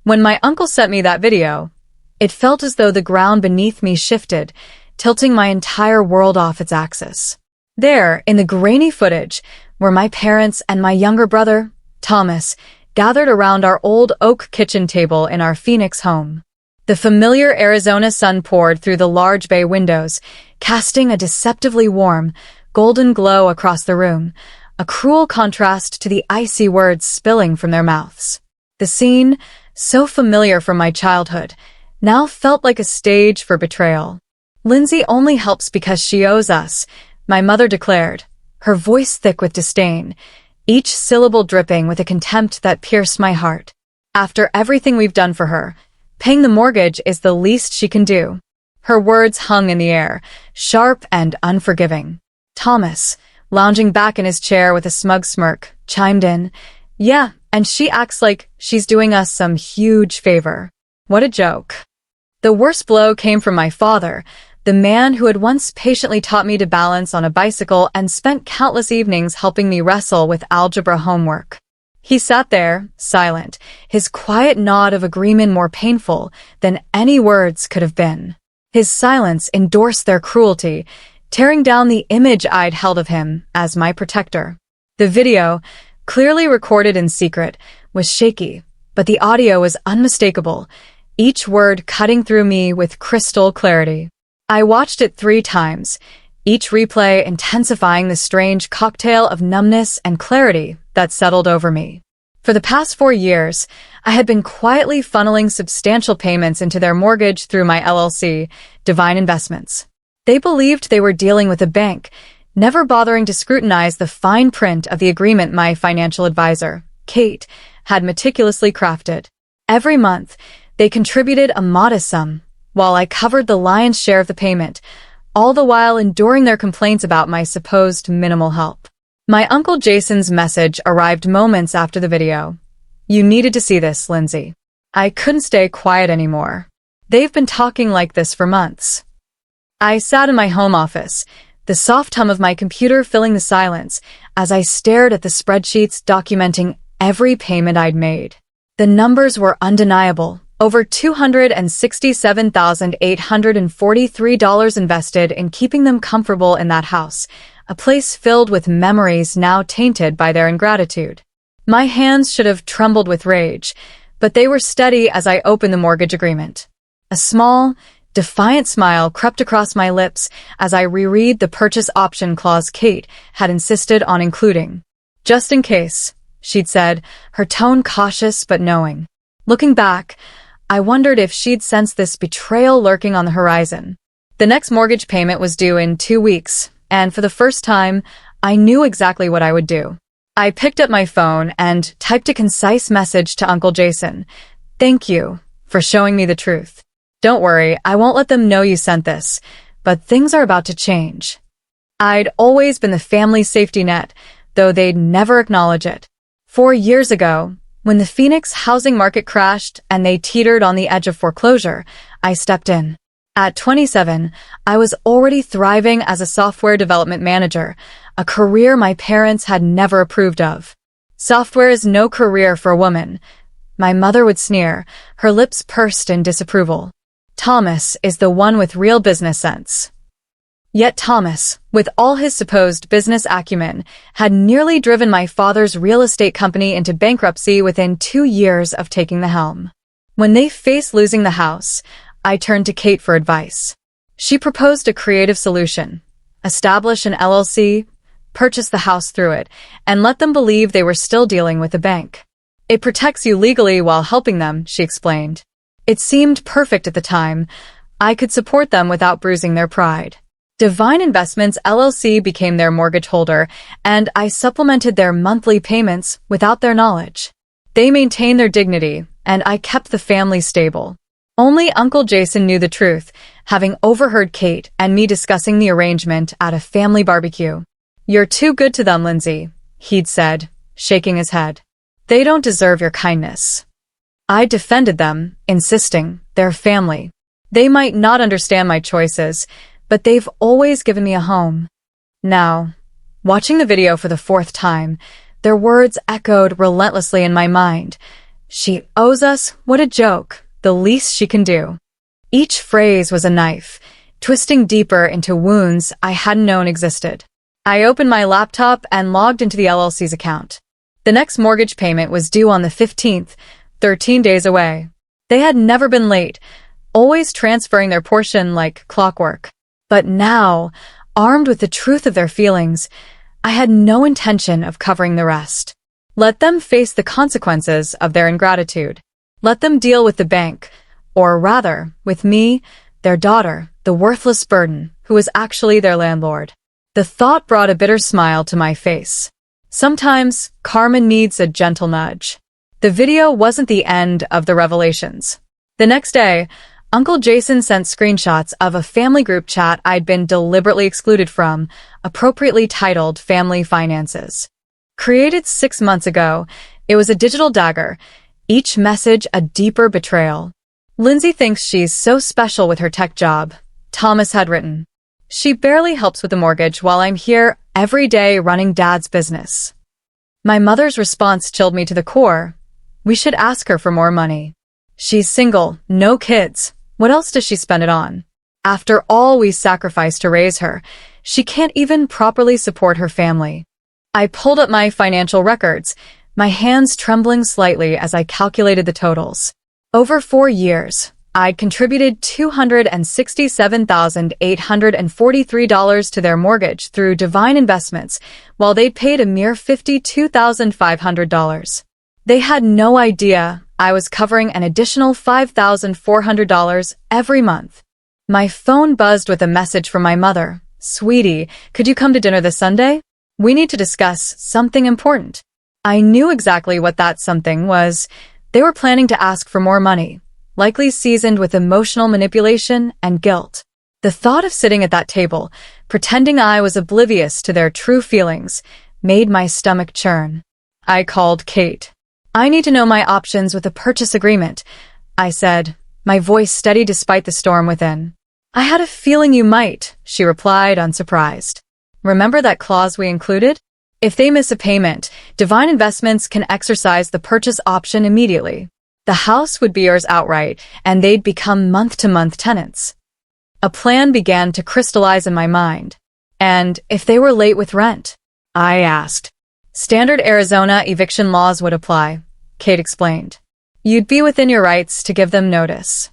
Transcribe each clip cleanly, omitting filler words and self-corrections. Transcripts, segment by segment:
When my uncle sent me that video, it felt as though the ground beneath me shifted, tilting my entire world off its axis. There, in the grainy footage, were my parents and my younger brother, Thomas, gathered around our old oak kitchen table in our Phoenix home. The familiar Arizona sun poured through the large bay windows, casting a deceptively warm, golden glow across the room, a cruel contrast to the icy words spilling from their mouths. The scene, so familiar from my childhood, now felt like a stage for betrayal. "Lindsay only helps because she owes us," my mother declared, her voice thick with disdain, each syllable dripping with a contempt that pierced my heart. "After everything we've done for her, paying the mortgage is the least she can do." Her words hung in the air, sharp and unforgiving. Thomas, lounging back in his chair with a smug smirk, chimed in, "Yeah, and she acts like she's doing us some huge favor." What a joke. The worst blow came from my father, the man who had once patiently taught me to balance on a bicycle and spent countless evenings helping me wrestle with algebra homework. He sat there, silent, his quiet nod of agreement more painful than any words could have been. His silence endorsed their cruelty, tearing down the image I'd held of him as my protector. The video, clearly recorded in secret, was shaky, but the audio was unmistakable, each word cutting through me with crystal clarity. I watched it 3 times, each replay intensifying the strange cocktail of numbness and clarity that settled over me. For the past 4 years, I had been quietly funneling substantial payments into their mortgage through my LLC, Divine Investments. They believed they were dealing with a bank, never bothering to scrutinize the fine print of the agreement my financial advisor, Kate, had meticulously crafted. Every month, they contributed a modest sum, while I covered the lion's share of the payment, all the while enduring their complaints about my supposed minimal help. My Uncle Jason's message arrived moments after the video. "You needed to see this, Lindsay." I couldn't stay quiet anymore. "They've been talking like this for months." I sat in my home office, the soft hum of my computer filling the silence as I stared at the spreadsheets documenting every payment I'd made. The numbers were undeniable. Over $267,843 invested in keeping them comfortable in that house, a place filled with memories now tainted by their ingratitude. My hands should have trembled with rage, but they were steady as I opened the mortgage agreement. A small, defiant smile crept across my lips as I reread the purchase option clause Kate had insisted on including. "Just in case," she'd said, her tone cautious but knowing. Looking back, I wondered if she'd sensed this betrayal lurking on the horizon. The next mortgage payment was due in 2 weeks, and for the first time, I knew exactly what I would do. I picked up my phone and typed a concise message to Uncle Jason. "Thank you for showing me the truth. Don't worry, I won't let them know you sent this, but things are about to change." I'd always been the family's safety net, though they'd never acknowledge it. 4 years ago, when the Phoenix housing market crashed and they teetered on the edge of foreclosure, I stepped in. At 27, I was already thriving as a software development manager, a career my parents had never approved of. "Software is no career for a woman," my mother would sneer, her lips pursed in disapproval. "Thomas is the one with real business sense." Yet Thomas, with all his supposed business acumen, had nearly driven my father's real estate company into bankruptcy within 2 years of taking the helm. When they faced losing the house, I turned to Kate for advice. She proposed a creative solution: establish an LLC, purchase the house through it, and let them believe they were still dealing with a bank. "It protects you legally while helping them," she explained. It seemed perfect at the time. I could support them without bruising their pride. Divine Investments LLC became their mortgage holder, and I supplemented their monthly payments without their knowledge. They maintained their dignity, and I kept the family stable. Only Uncle Jason knew the truth, having overheard Kate and me discussing the arrangement at a family barbecue. "You're too good to them, Lindsay," he'd said, shaking his head. "They don't deserve your kindness." I defended them, insisting, "They're family. They might not understand my choices, but they've always given me a home." Now, watching the video for the 4th time, their words echoed relentlessly in my mind. She owes us, what a joke, the least she can do. Each phrase was a knife, twisting deeper into wounds I hadn't known existed. I opened my laptop and logged into the LLC's account. The next mortgage payment was due on the 15th, 13 days away. They had never been late, always transferring their portion like clockwork. But now, armed with the truth of their feelings, I had no intention of covering the rest. Let them face the consequences of their ingratitude. Let them deal with the bank, or rather, with me, their daughter, the worthless burden, who was actually their landlord. The thought brought a bitter smile to my face. Sometimes, karma needs a gentle nudge. The video wasn't the end of the revelations. The next day, Uncle Jason sent screenshots of a family group chat I'd been deliberately excluded from, appropriately titled Family Finances. Created 6 months ago, it was a digital dagger, each message a deeper betrayal. Lindsay thinks she's so special with her tech job, Thomas had written. She barely helps with the mortgage while I'm here every day running Dad's business. My mother's response chilled me to the core. We should ask her for more money. She's single, no kids. What else does she spend it on? After all we sacrificed to raise her, she can't even properly support her family. I pulled up my financial records, my hands trembling slightly as I calculated the totals. Over 4 years, I'd contributed $267,843 to their mortgage through Divine Investments, while they'd paid a mere $52,500. They had no idea I was covering an additional $5,400 every month. My phone buzzed with a message from my mother. Sweetie, could you come to dinner this Sunday? We need to discuss something important. I knew exactly what that something was. They were planning to ask for more money, likely seasoned with emotional manipulation and guilt. The thought of sitting at that table, pretending I was oblivious to their true feelings, made my stomach churn. I called Kate. I need to know my options with a purchase agreement, I said, my voice steady despite the storm within. I had a feeling you might, she replied, unsurprised. Remember that clause we included? If they miss a payment, Divine Investments can exercise the purchase option immediately. The house would be yours outright, and they'd become month-to-month tenants. A plan began to crystallize in my mind. And if they were late with rent? I asked. Standard Arizona eviction laws would apply, Kate explained. You'd be within your rights to give them notice.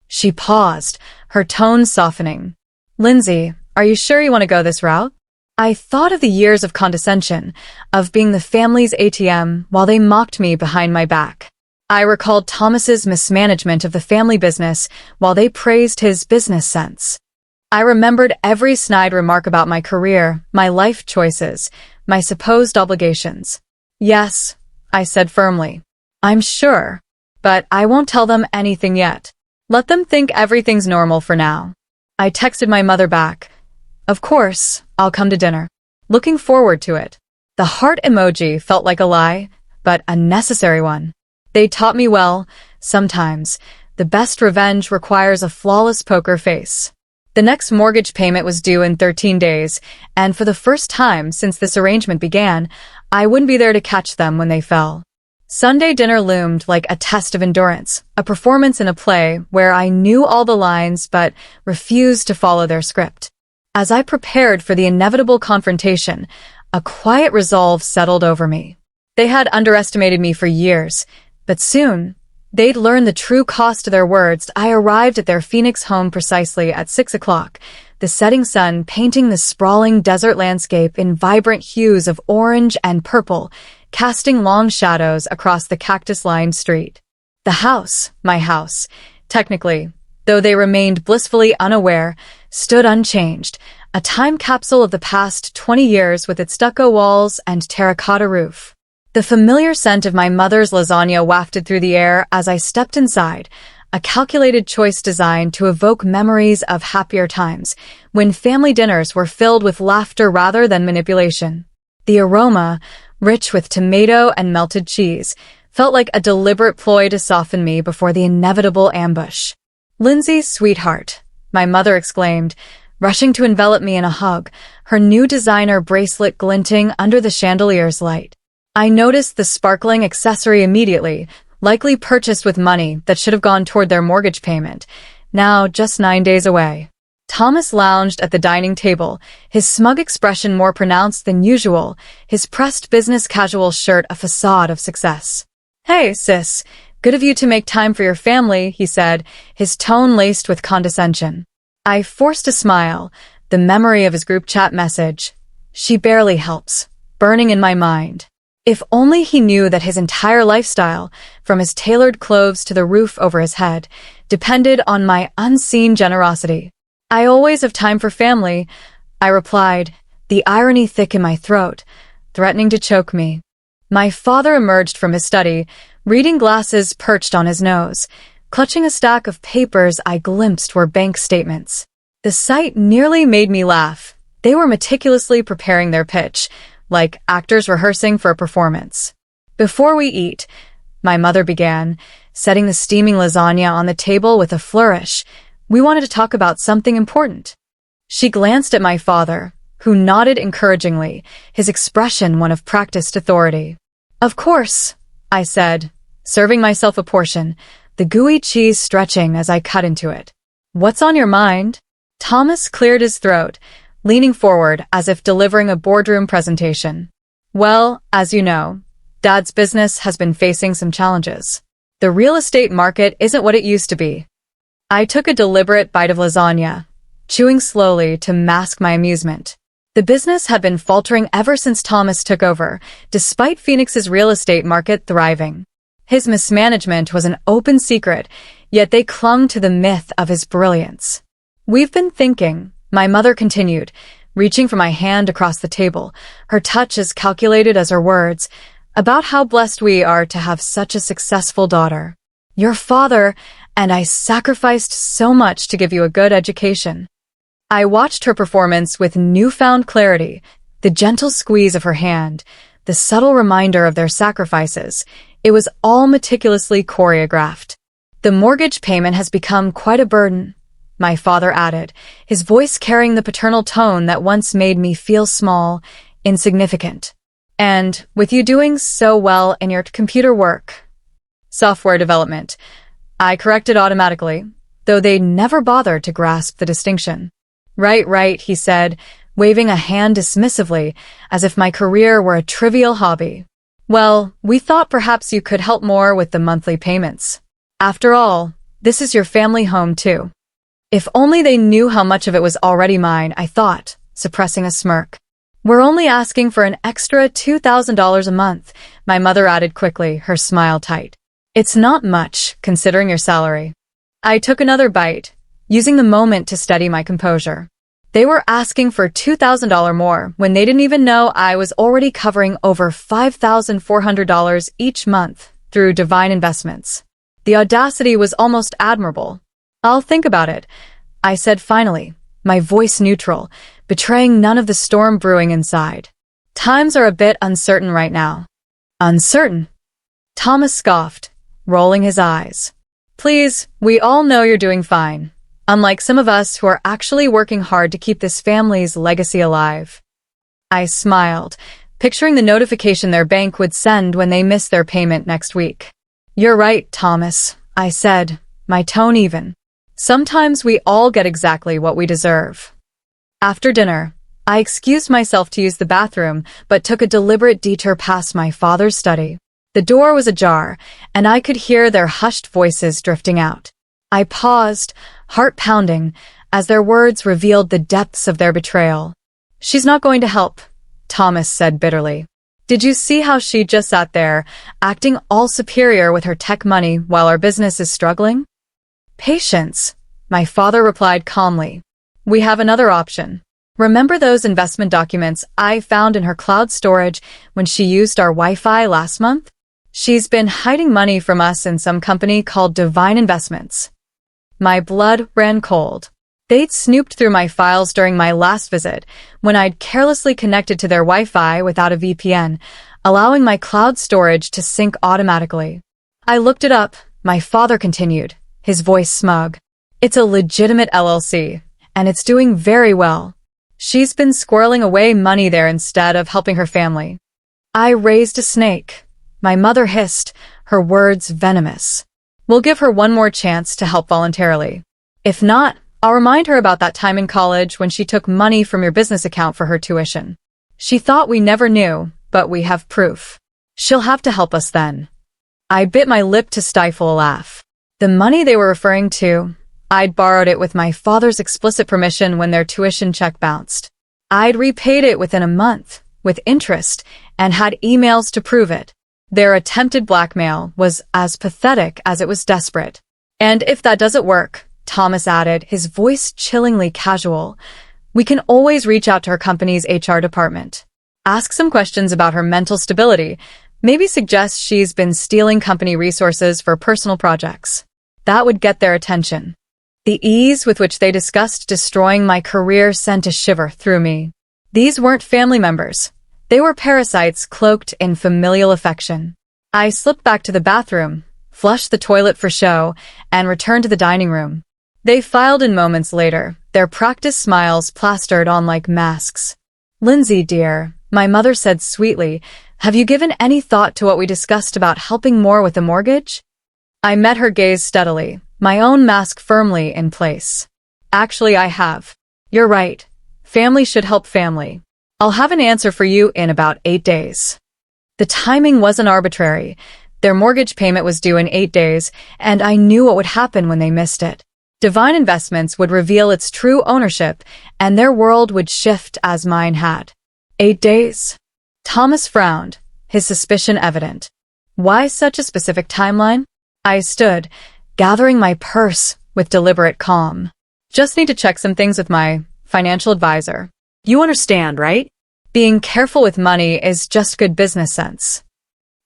She paused, her tone softening. Lindsay, are you sure you want to go this route? I thought of the years of condescension, of being the family's ATM while they mocked me behind my back. I recalled Thomas's mismanagement of the family business while they praised his business sense. I remembered every snide remark about my career, my life choices, my supposed obligations. Yes, I said firmly. I'm sure, but I won't tell them anything yet. Let them think everything's normal for now. I texted my mother back. Of course, I'll come to dinner. Looking forward to it. The heart emoji felt like a lie, but a necessary one. They taught me well, sometimes, the best revenge requires a flawless poker face. The next mortgage payment was due in 13 days, and for the first time since this arrangement began, I wouldn't be there to catch them when they fell. Sunday dinner loomed like a test of endurance, a performance in a play where I knew all the lines but refused to follow their script. As I prepared for the inevitable confrontation, a quiet resolve settled over me. They had underestimated me for years, but soon, they'd learn the true cost of their words. I arrived at their Phoenix home precisely at 6 o'clock, the setting sun painting the sprawling desert landscape in vibrant hues of orange and purple, casting long shadows across the cactus-lined street. The house, my house, technically, though they remained blissfully unaware, stood unchanged, a time capsule of the past 20 years with its stucco walls and terracotta roof. The familiar scent of my mother's lasagna wafted through the air as I stepped inside, a calculated choice designed to evoke memories of happier times, when family dinners were filled with laughter rather than manipulation. The aroma, rich with tomato and melted cheese, felt like a deliberate ploy to soften me before the inevitable ambush. Lindsay, sweetheart, my mother exclaimed, rushing to envelop me in a hug, her new designer bracelet glinting under the chandelier's light. I noticed the sparkling accessory immediately, likely purchased with money that should have gone toward their mortgage payment, now just 9 days away. Thomas lounged at the dining table, his smug expression more pronounced than usual, his pressed business casual shirt a facade of success. "Hey, sis, good of you to make time for your family," he said, his tone laced with condescension. I forced a smile, the memory of his group chat message. "She barely helps," burning in my mind. If only he knew that his entire lifestyle, from his tailored clothes to the roof over his head, depended on my unseen generosity. "I always have time for family," I replied, the irony thick in my throat, threatening to choke me. My father emerged from his study, reading glasses perched on his nose, clutching a stack of papers I glimpsed were bank statements. The sight nearly made me laugh. They were meticulously preparing their pitch, like actors rehearsing for a performance. "Before we eat," my mother began, setting the steaming lasagna on the table with a flourish, "we wanted to talk about something important." She glanced at my father, who nodded encouragingly, his expression one of practiced authority. "Of course," I said, serving myself a portion, the gooey cheese stretching as I cut into it. "What's on your mind?" Thomas cleared his throat, leaning forward as if delivering a boardroom presentation. "Well, as you know, Dad's business has been facing some challenges. The real estate market isn't what it used to be." I took a deliberate bite of lasagna, chewing slowly to mask my amusement. The business had been faltering ever since Thomas took over, despite Phoenix's real estate market thriving. His mismanagement was an open secret, yet they clung to the myth of his brilliance. "We've been thinking," my mother continued, reaching for my hand across the table, her touch as calculated as her words, "about how blessed we are to have such a successful daughter. Your father and I sacrificed so much to give you a good education." I watched her performance with newfound clarity, the gentle squeeze of her hand, the subtle reminder of their sacrifices. It was all meticulously choreographed. "The mortgage payment has become quite a burden," my father added, his voice carrying the paternal tone that once made me feel small, insignificant. "And with you doing so well in your computer work." "Software development," I corrected automatically, though they never bothered to grasp the distinction. Right, he said, waving a hand dismissively, as if my career were a trivial hobby. "Well, we thought perhaps you could help more with the monthly payments. After all, this is your family home too." If only they knew how much of it was already mine, I thought, suppressing a smirk. "We're only asking for an extra $2,000 a month," my mother added quickly, her smile tight. "It's not much, considering your salary." I took another bite, using the moment to steady my composure. They were asking for $2,000 more when they didn't even know I was already covering over $5,400 each month through divine investments. The audacity was almost admirable. "I'll think about it," I said finally, my voice neutral, betraying none of the storm brewing inside. "Times are a bit uncertain right now." "Uncertain?" Thomas scoffed, rolling his eyes. "Please, we all know you're doing fine, unlike some of us who are actually working hard to keep this family's legacy alive." I smiled, picturing the notification their bank would send when they missed their payment next week. "You're right, Thomas," I said, my tone even. "Sometimes we all get exactly what we deserve." After dinner, I excused myself to use the bathroom, but took a deliberate detour past my father's study. The door was ajar, and I could hear their hushed voices drifting out. I paused, heart pounding, as their words revealed the depths of their betrayal. "She's not going to help," Thomas said bitterly. "Did you see how she just sat there, acting all superior with her tech money while our business is struggling?" "Patience," my father replied calmly. "We have another option. Remember those investment documents I found in her cloud storage when she used our Wi-Fi last month? She's been hiding money from us in some company called Divine Investments." My blood ran cold. They'd snooped through my files during my last visit, when I'd carelessly connected to their Wi-Fi without a VPN, allowing my cloud storage to sync automatically. "I looked it up," my father continued, his voice smug. "It's a legitimate LLC, and it's doing very well. She's been squirreling away money there instead of helping her family." I raised a snake. My mother hissed, her words venomous. "We'll give her one more chance to help voluntarily. If not, I'll remind her about that time in college when she took money from your business account for her tuition. She thought we never knew, but we have proof. She'll have to help us then." I bit my lip to stifle a laugh. The money they were referring to, I'd borrowed it with my father's explicit permission when their tuition check bounced. I'd repaid it within a month, with interest, and had emails to prove it. Their attempted blackmail was as pathetic as it was desperate. "And if that doesn't work," Thomas added, his voice chillingly casual, "we can always reach out to her company's HR department. Ask some questions about her mental stability, maybe suggest she's been stealing company resources for personal projects. That would get their attention." The ease with which they discussed destroying my career sent a shiver through me. These weren't family members. They were parasites cloaked in familial affection. I slipped back to the bathroom, flushed the toilet for show, and returned to the dining room. They filed in moments later, their practiced smiles plastered on like masks. "Lindsay, dear," my mother said sweetly, "have you given any thought to what we discussed about helping more with the mortgage?" I met her gaze steadily, my own mask firmly in place. "Actually, I have. You're right. Family should help family. I'll have an answer for you in about 8 days." The timing wasn't arbitrary. Their mortgage payment was due in 8 days, and I knew what would happen when they missed it. Divine Investments would reveal its true ownership, and their world would shift as mine had. 8 days? Thomas frowned, his suspicion evident. Why such a specific timeline? I stood, gathering my purse with deliberate calm. "Just need to check some things with my financial advisor. You understand, right? Being careful with money is just good business sense."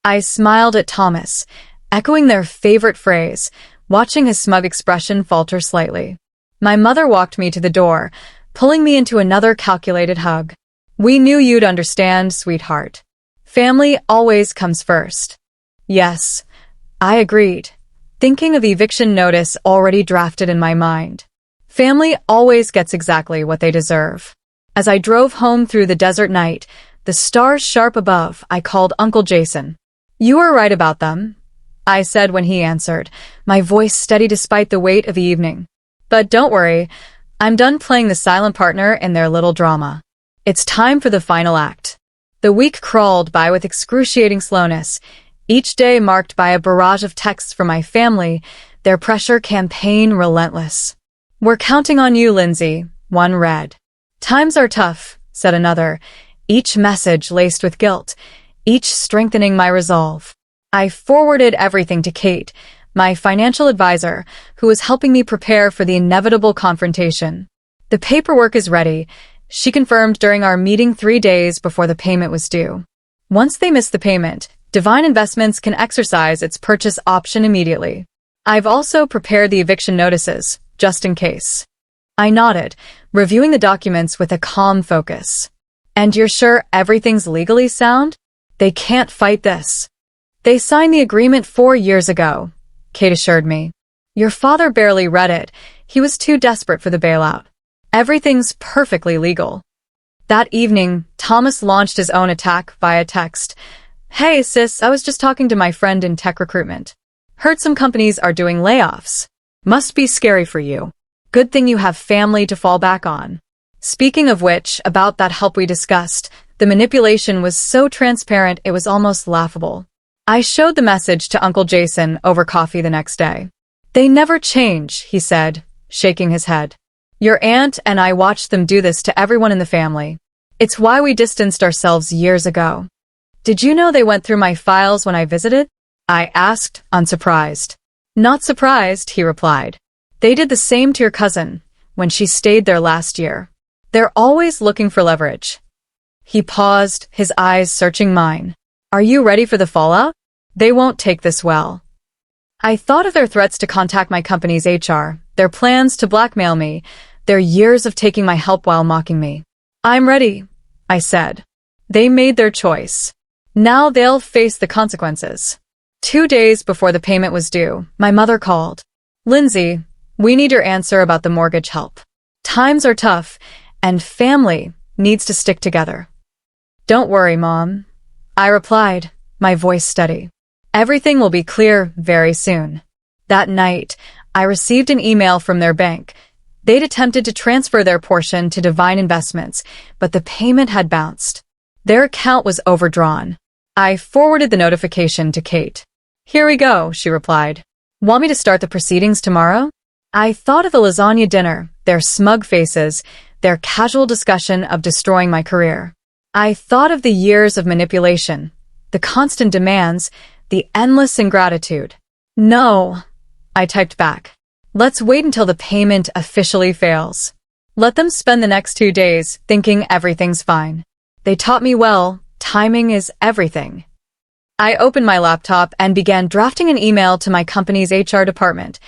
I smiled at Thomas, echoing their favorite phrase, watching his smug expression falter slightly. My mother walked me to the door, pulling me into another calculated hug. "We knew you'd understand, sweetheart. Family always comes first." Yes, I agreed, thinking of the eviction notice already drafted in my mind. Family always gets exactly what they deserve. As I drove home through the desert night, the stars sharp above, I called Uncle Jason. "You were right about them," I said when he answered, my voice steady despite the weight of the evening. "But don't worry, I'm done playing the silent partner in their little drama. It's time for the final act." The week crawled by with excruciating slowness, each day marked by a barrage of texts from my family, their pressure campaign relentless. "We're counting on you, Lindsay," one read. "Times are tough," said another, each message laced with guilt, each strengthening my resolve. I forwarded everything to Kate, my financial advisor, who was helping me prepare for the inevitable confrontation. "The paperwork is ready," she confirmed during our meeting 3 days before the payment was due. Once they miss the payment, Divine Investments can exercise its purchase option immediately. "I've also prepared the eviction notices, just in case." I nodded, reviewing the documents with a calm focus. "And you're sure everything's legally sound? They can't fight this." "They signed the agreement 4 years ago," Kate assured me. "Your father barely read it. He was too desperate for the bailout. Everything's perfectly legal." That evening, Thomas launched his own attack via text. "Hey, sis, I was just talking to my friend in tech recruitment. Heard some companies are doing layoffs. Must be scary for you. Good thing you have family to fall back on." Speaking of which, about that help we discussed, the manipulation was so transparent it was almost laughable. I showed the message to Uncle Jason over coffee the next day. "They never change," he said, shaking his head. "Your aunt and I watched them do this to everyone in the family. It's why we distanced ourselves years ago." "Did you know they went through my files when I visited?" I asked, unsurprised. "Not surprised," he replied. "They did the same to your cousin when she stayed there last year. They're always looking for leverage." He paused, his eyes searching mine. "Are you ready for the fallout? They won't take this well." I thought of their threats to contact my company's HR, their plans to blackmail me, their years of taking my help while mocking me. "I'm ready," I said. They made their choice. Now they'll face the consequences. 2 days before the payment was due, my mother called. "Lindsay, we need your answer about the mortgage help. Times are tough, and family needs to stick together." "Don't worry, Mom," I replied, my voice steady. Everything will be clear very soon. That night, I received an email from their bank. They'd attempted to transfer their portion to Divine Investments, but the payment had bounced. Their account was overdrawn. I forwarded the notification to Kate. "Here we go," she replied. "Want me to start the proceedings tomorrow?" I thought of the lasagna dinner, their smug faces, their casual discussion of destroying my career. I thought of the years of manipulation, the constant demands, the endless ingratitude. "No," I typed back. "Let's wait until the payment officially fails. Let them spend the next 2 days thinking everything's fine. They taught me well, timing is everything." I opened my laptop and began drafting an email to my company's HR department,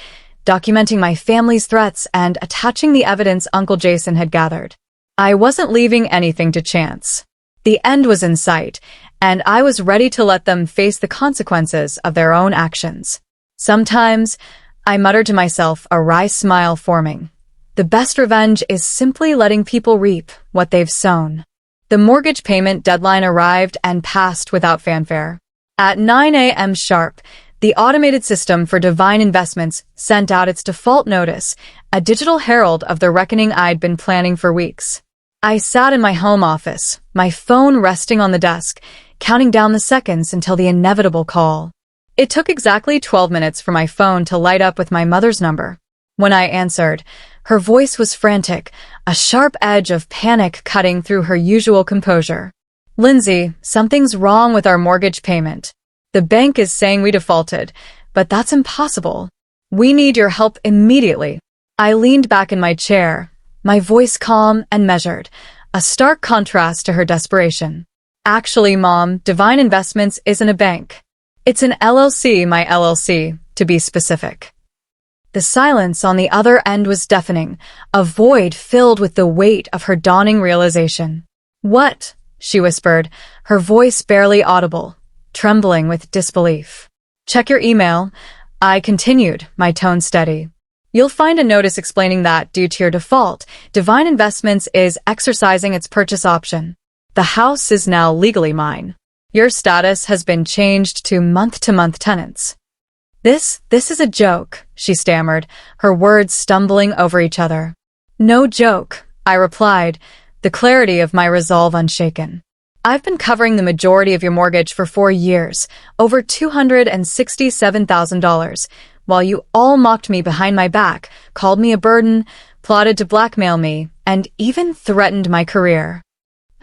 documenting my family's threats and attaching the evidence Uncle Jason had gathered. I wasn't leaving anything to chance. The end was in sight, and I was ready to let them face the consequences of their own actions. Sometimes, I muttered to myself, a wry smile forming. The best revenge is simply letting people reap what they've sown. The mortgage payment deadline arrived and passed without fanfare. At 9 a.m. sharp, the automated system for Divine Investments sent out its default notice, a digital herald of the reckoning I'd been planning for weeks. I sat in my home office, my phone resting on the desk, counting down the seconds until the inevitable call. It took exactly 12 minutes for my phone to light up with my mother's number. When I answered, her voice was frantic, a sharp edge of panic cutting through her usual composure. "Lindsay, something's wrong with our mortgage payment. The bank is saying we defaulted, but that's impossible. We need your help immediately." I leaned back in my chair, my voice calm and measured, a stark contrast to her desperation. "Actually, Mom, Divine Investments isn't a bank. It's an LLC, my LLC, to be specific." The silence on the other end was deafening, a void filled with the weight of her dawning realization. "What?" she whispered, her voice barely audible, trembling with disbelief. "Check your email," I continued, my tone steady. "You'll find a notice explaining that, due to your default, Divine Investments is exercising its purchase option. The house is now legally mine. Your status has been changed to month-to-month tenants." This is a joke," she stammered, her words stumbling over each other. "No joke," I replied, the clarity of my resolve unshaken. "I've been covering the majority of your mortgage for 4 years, over $267,000, while you all mocked me behind my back, called me a burden, plotted to blackmail me, and even threatened my career."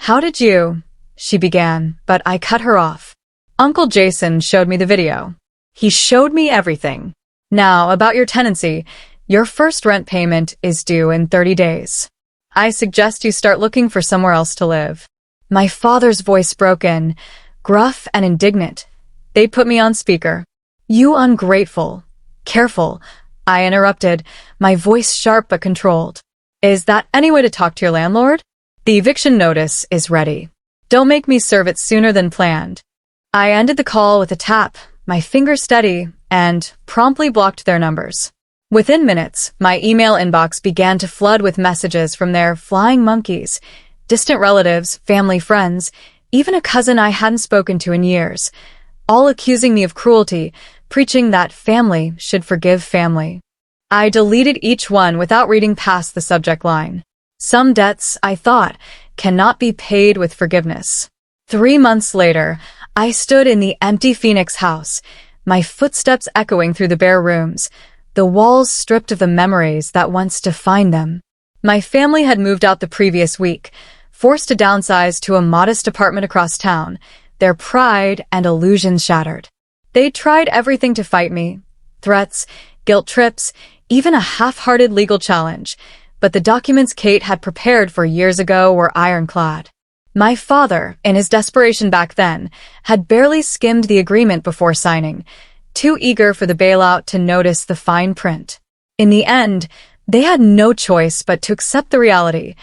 "How did you?" she began, but I cut her off. "Uncle Jason showed me the video. He showed me everything. Now, about your tenancy, your first rent payment is due in 30 days. I suggest you start looking for somewhere else to live." My father's voice broke in, gruff and indignant. They put me on speaker. "You ungrateful." "Careful," I interrupted, my voice sharp but controlled. "Is that any way to talk to your landlord? The eviction notice is ready. Don't make me serve it sooner than planned." I ended the call with a tap, my finger steady, and promptly blocked their numbers. Within minutes, my email inbox began to flood with messages from their flying monkeys, distant relatives, family friends, even a cousin I hadn't spoken to in years, all accusing me of cruelty, preaching that family should forgive family. I deleted each one without reading past the subject line. Some debts, I thought, cannot be paid with forgiveness. 3 months later, I stood in the empty Phoenix house, my footsteps echoing through the bare rooms, the walls stripped of the memories that once defined them. My family had moved out the previous week, forced to downsize to a modest apartment across town, their pride and illusions shattered. They tried everything to fight me, threats, guilt trips, even a half-hearted legal challenge, but the documents Kate had prepared for years ago were ironclad. My father, in his desperation back then, had barely skimmed the agreement before signing, too eager for the bailout to notice the fine print. In the end, they had no choice but to accept the reality.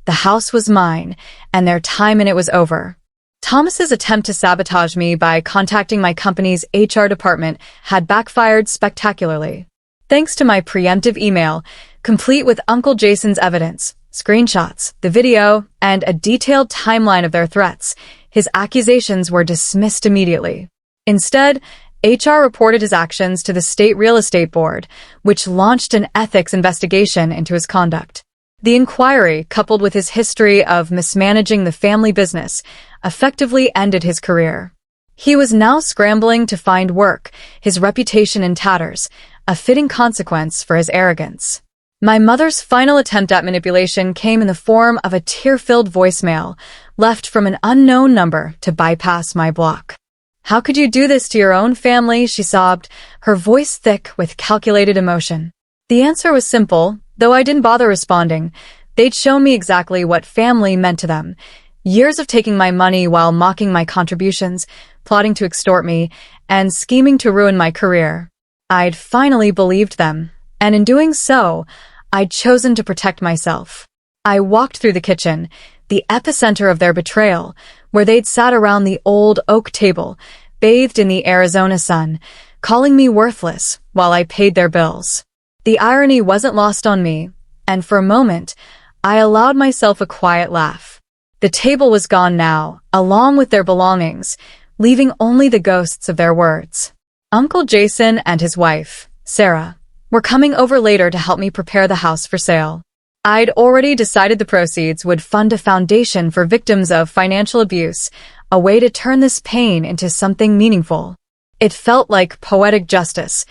The house was mine, and their time in it was over. Thomas's attempt to sabotage me by contacting my company's HR department had backfired spectacularly. Thanks to my preemptive email, complete with Uncle Jason's evidence, screenshots, the video, and a detailed timeline of their threats, his accusations were dismissed immediately. Instead, HR reported his actions to the state real estate board, which launched an ethics investigation into his conduct. The inquiry, coupled with his history of mismanaging the family business, effectively ended his career. He was now scrambling to find work, his reputation in tatters, a fitting consequence for his arrogance. My mother's final attempt at manipulation came in the form of a tear-filled voicemail left from an unknown number to bypass my block. "How could you do this to your own family?" she sobbed, her voice thick with calculated emotion. The answer was simple, though I didn't bother responding. They'd shown me exactly what family meant to them. Years of taking my money while mocking my contributions, plotting to extort me, and scheming to ruin my career. I'd finally believed them, and in doing so, I'd chosen to protect myself. I walked through the kitchen, the epicenter of their betrayal, where they'd sat around the old oak table, bathed in the Arizona sun, calling me worthless while I paid their bills. The irony wasn't lost on me, and for a moment, I allowed myself a quiet laugh. The table was gone now, along with their belongings, leaving only the ghosts of their words. Uncle Jason and his wife, Sarah, were coming over later to help me prepare the house for sale. I'd already decided the proceeds would fund a foundation for victims of financial abuse, a way to turn this pain into something meaningful. It felt like poetic justice.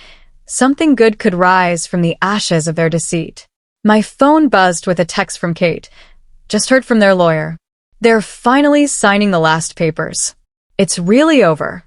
Something good could rise from the ashes of their deceit. My phone buzzed with a text from Kate. "Just heard from their lawyer. They're finally signing the last papers. It's really over."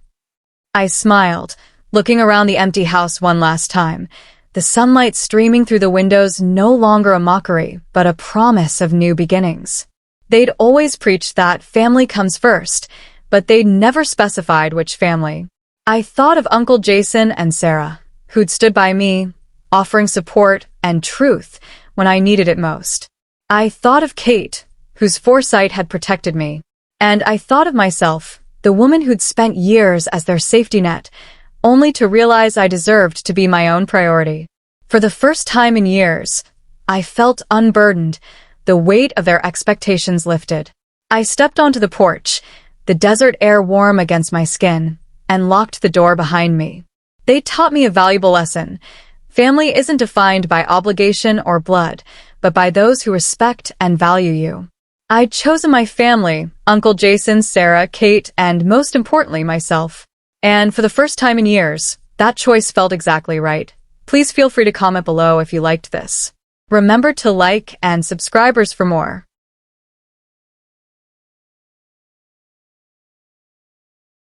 I smiled, looking around the empty house one last time. The sunlight streaming through the windows no longer a mockery, but a promise of new beginnings. They'd always preached that family comes first, but they'd never specified which family. I thought of Uncle Jason and Sarah, who'd stood by me, offering support and truth when I needed it most. I thought of Kate, whose foresight had protected me. And I thought of myself, the woman who'd spent years as their safety net, only to realize I deserved to be my own priority. For the first time in years, I felt unburdened, the weight of their expectations lifted. I stepped onto the porch, the desert air warm against my skin, and locked the door behind me. They taught me a valuable lesson. Family isn't defined by obligation or blood, but by those who respect and value you. I'd chosen my family, Uncle Jason, Sarah, Kate, and most importantly, myself. And for the first time in years, that choice felt exactly right. Please feel free to comment below if you liked this. Remember to like and subscribe for more.